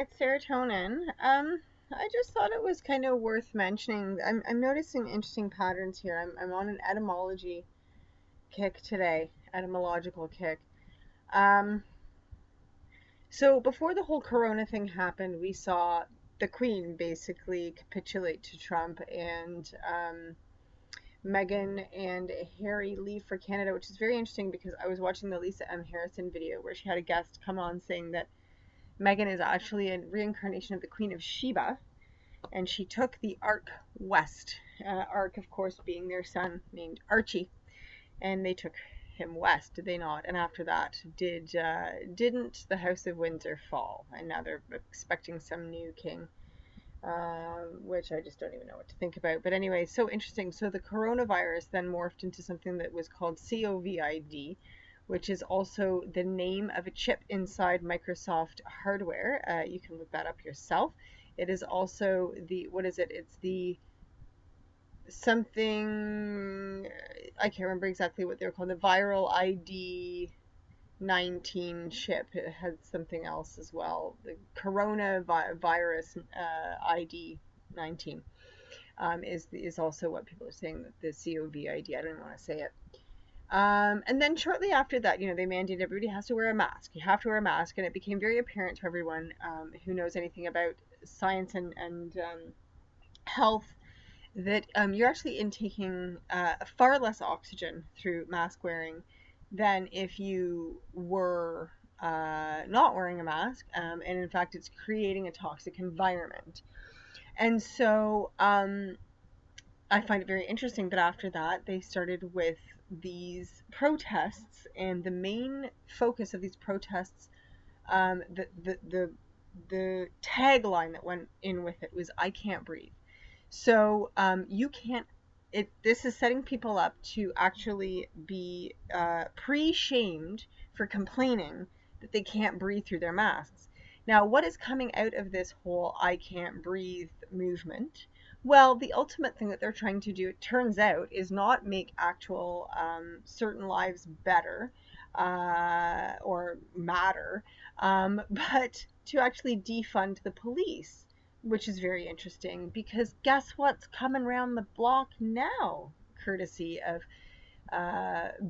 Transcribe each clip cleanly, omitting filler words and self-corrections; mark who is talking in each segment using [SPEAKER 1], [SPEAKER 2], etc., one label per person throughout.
[SPEAKER 1] it's serotonin. I just thought it was kind of worth mentioning. I'm noticing interesting patterns here. I'm on an etymology kick today, etymological kick. Um, so before the whole Corona thing happened, we saw the Queen basically capitulate to Trump, and Meghan and Harry leave for Canada, which is very interesting because I was watching the Lisa M. Harrison video where she had a guest come on saying that Meghan is actually a reincarnation of the Queen of Sheba, and she took the Ark west. Ark, of course, being their son named Archie, and they took him west, did they not? And after that, didn't the House of Windsor fall? And now they're expecting some new king, which I just don't even know what to think about. But anyway, so interesting. So the coronavirus then morphed into something that was called COVID, which is also the name of a chip inside Microsoft hardware. You can look that up yourself. It is also the, what is it? It's the something, I can't remember exactly what they're called, the viral ID 19 chip. It has something else as well. The coronavirus ID 19 is also what people are saying, that the COVID. I don't even want to say it. And then shortly after that, they mandated everybody has to wear a mask. You have to wear a mask, and it became very apparent to everyone who knows anything about science and health that you're actually intaking far less oxygen through mask wearing than if you were not wearing a mask. And in fact, it's creating a toxic environment. And so I find it very interesting that after that, they started with these protests, and the main focus of these protests, the tagline that went in with it was "I can't breathe." So you can't. This is setting people up to actually be pre-shamed for complaining that they can't breathe through their masks. Now, what is coming out of this whole "I can't breathe" movement? Well, the ultimate thing that they're trying to do, it turns out, is not make actual certain lives better or matter, but to actually defund the police, which is very interesting because guess what's coming around the block now, courtesy of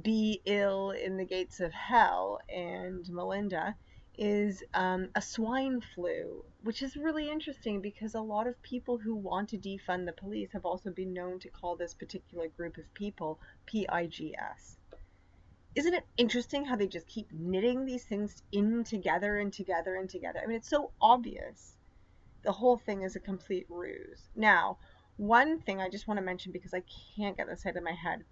[SPEAKER 1] Be Ill in the Gates of Hell and Melinda, is a swine flu, which is really interesting because a lot of people who want to defund the police have also been known to call this particular group of people PIGS. Isn't it interesting how they just keep knitting these things in together and together and together? I mean, it's so obvious. The whole thing is a complete ruse. Now, one thing I just want to mention because I can't get this out of my head.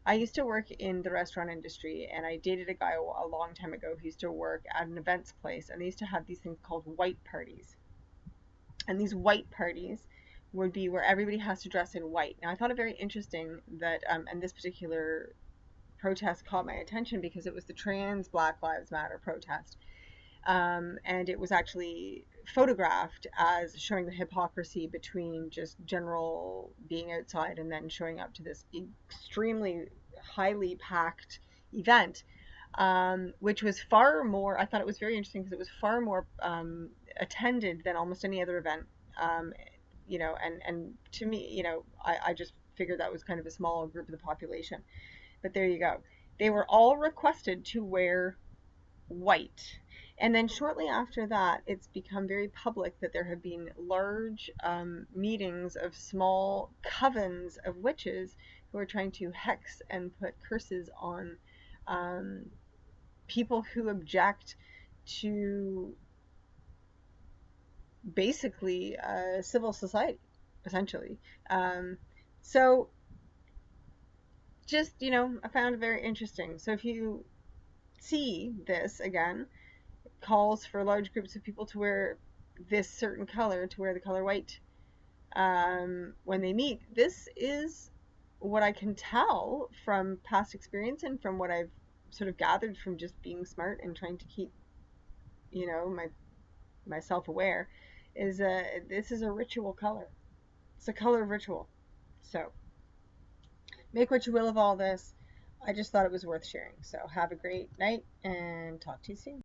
[SPEAKER 1] I used to work in the restaurant industry, and I dated a guy a long time ago who used to work at an events place, and they used to have these things called white parties. And these white parties would be where everybody has to dress in white. Now, I thought it very interesting that, and this particular protest caught my attention because it was the trans Black Lives Matter protest. And it was actually photographed as showing the hypocrisy between just general being outside and then showing up to this extremely highly packed event, which was far more, I thought it was very interesting because it was far more attended than almost any other event. Um, and to me, I just figured that was kind of a small group of the population. But there you go. They were all requested to wear white. And then shortly after that, it's become very public that there have been large meetings of small covens of witches who are trying to hex and put curses on um, people who object to basically civil society, essentially. Um, so just, I found it very interesting. So if you see this again, calls for large groups of people to wear this certain color, to wear the color white when they meet. This is what I can tell from past experience and from what I've sort of gathered from just being smart and trying to keep, myself aware, is this is a ritual color. It's a color of ritual. So make what you will of all this. I just thought it was worth sharing. So have a great night and talk to you soon.